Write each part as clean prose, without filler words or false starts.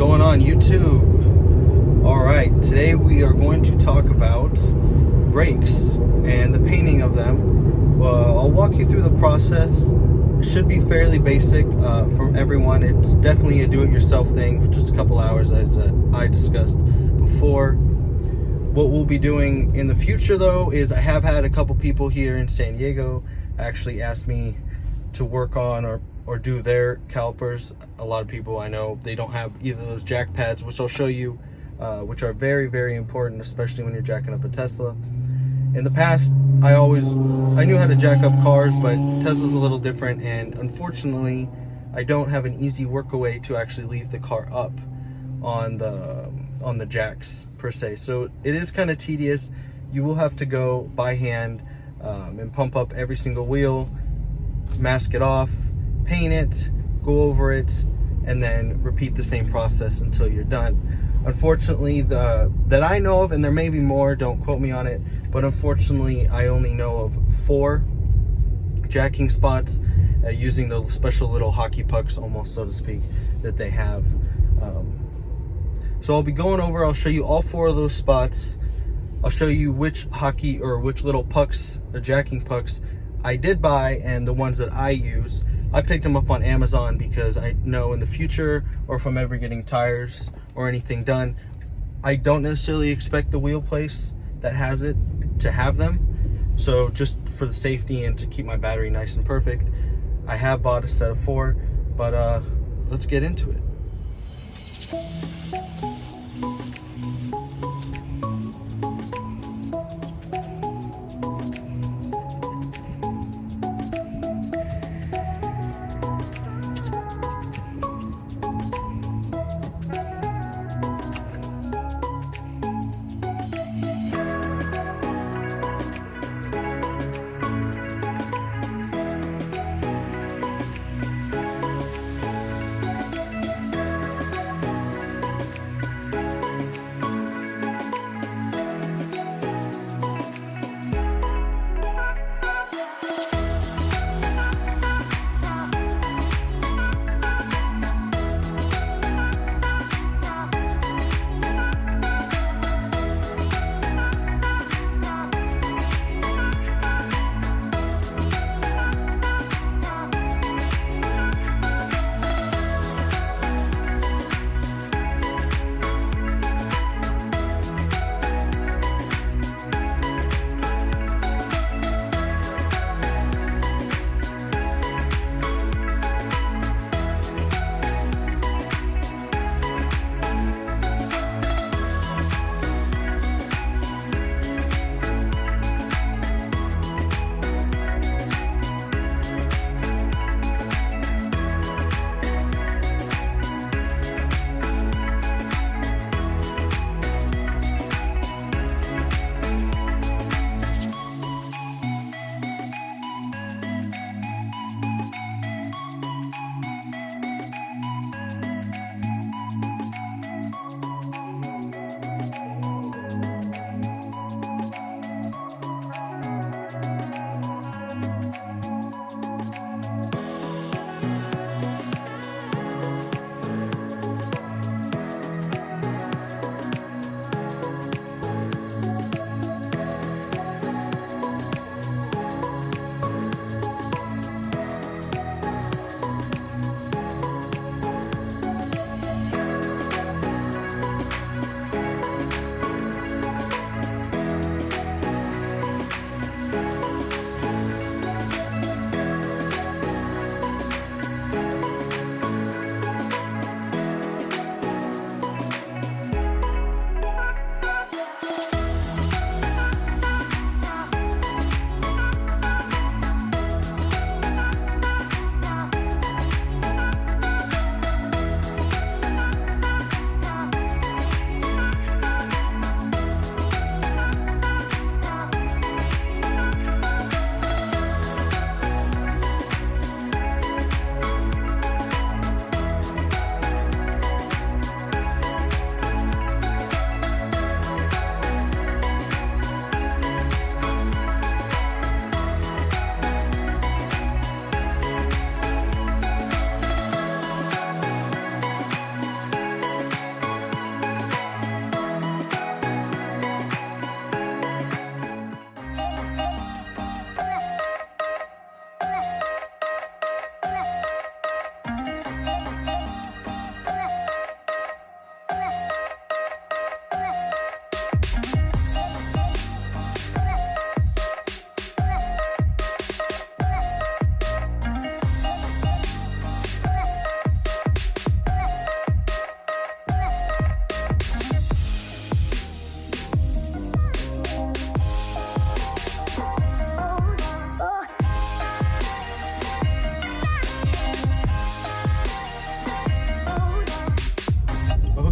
going on YouTube? Alright, today we are going to talk about brakes and the painting of them. I'll walk you through the process. It should be fairly basic for everyone. It's definitely a do-it-yourself thing for just a couple hours, as I discussed before. What we'll be doing in the future, though, is I have had a couple people here in San Diego actually ask me to work on or do their calipers. A lot of people I know, they don't have either of those jack pads, which I'll show you, which are very, very important, especially when you're jacking up a Tesla. In the past, I knew how to jack up cars, but Tesla's a little different, and unfortunately, I don't have an easy workaway to actually leave the car up on the jacks per se. So it is kind of tedious. You will have to go by hand and pump up every single wheel, mask it off, paint it, go over it, and then repeat the same process until you're done. Unfortunately, that I know of, and there may be more, don't quote me on it, but unfortunately I only know of 4 jacking spots using the special little hockey pucks, almost, so to speak, that they have. So I'll be going over, I'll show you all 4 of those spots. I'll show you which hockey or which little pucks, or jacking pucks, I did buy and the ones that I use. I picked them up on Amazon because I know in the future, or if I'm ever getting tires or anything done, I don't necessarily expect the wheel place that has it to have them. So just for the safety and to keep my battery nice and perfect, I have bought a set of 4, but let's get into it.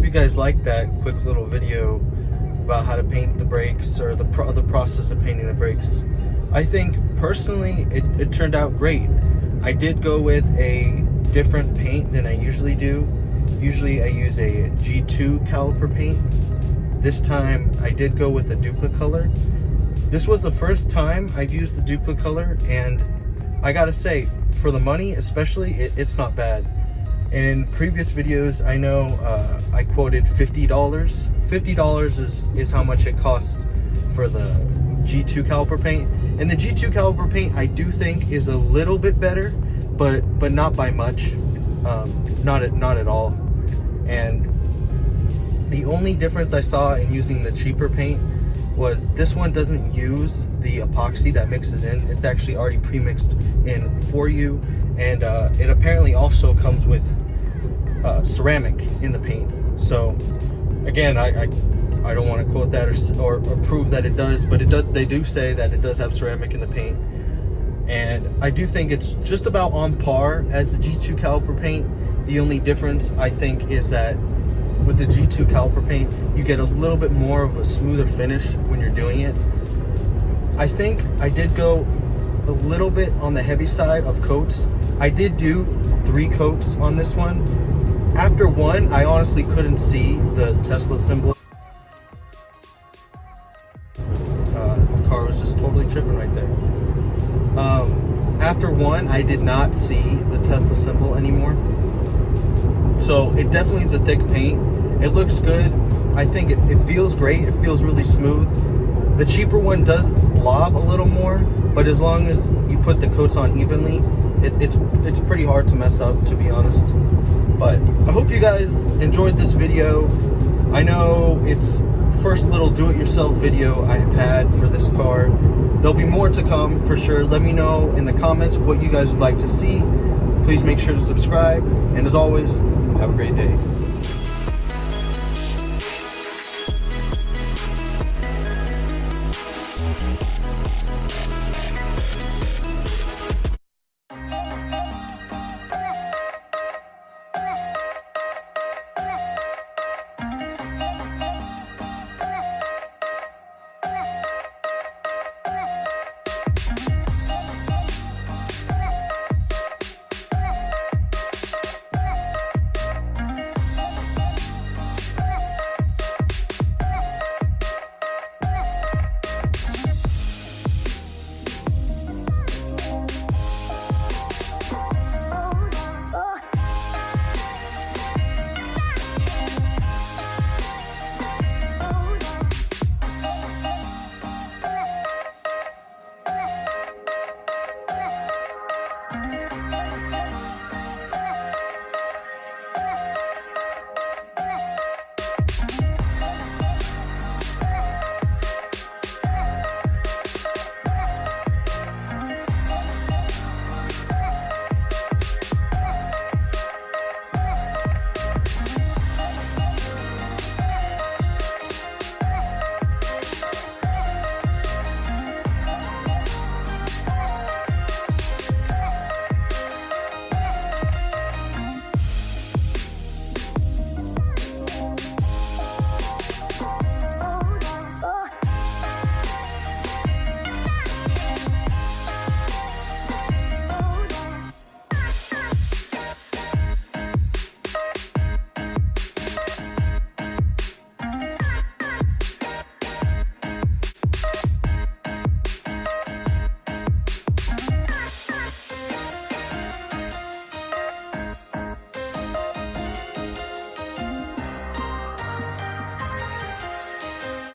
you guys liked that quick little video about how to paint the brakes, or the process of painting the brakes. I think personally it turned out great. I did go with a different paint than I usually do. Usually I use a G2 caliper paint. This time I did go with a Duplicolor. This was the first time I've used the Duplicolor, and I gotta say, for the money especially, it's not bad. In previous videos, I know I quoted $50. $50 is how much it costs for the G2 caliper paint. And the G2 caliper paint, I do think, is a little bit better, but not by much. Not at all. And the only difference I saw in using the cheaper paint was this one doesn't use the epoxy that mixes in. It's actually already pre-mixed in for you, and it apparently also comes with ceramic in the paint. So again, I don't want to quote that or prove that it does, but they do say that it does have ceramic in the paint. And I do think it's just about on par as the G2 caliper paint. The only difference, I think, is that with the G2 caliper paint, you get a little bit more of a smoother finish when you're doing it. I think I did go a little bit on the heavy side of coats. I did do 3 coats on this one. After one, I honestly couldn't see the Tesla symbol. The car was just totally tripping right there. After one, I did not see the Tesla symbol anymore. So it definitely is a thick paint. It looks good. I think it feels great. It feels really smooth. The cheaper one does blob a little more, but as long as you put the coats on evenly, it's pretty hard to mess up, to be honest. But I hope you guys enjoyed this video. I know it's first little do-it-yourself video I have had for this car. There'll be more to come for sure. Let me know in the comments what you guys would like to see. Please make sure to subscribe, and as always, have a great day.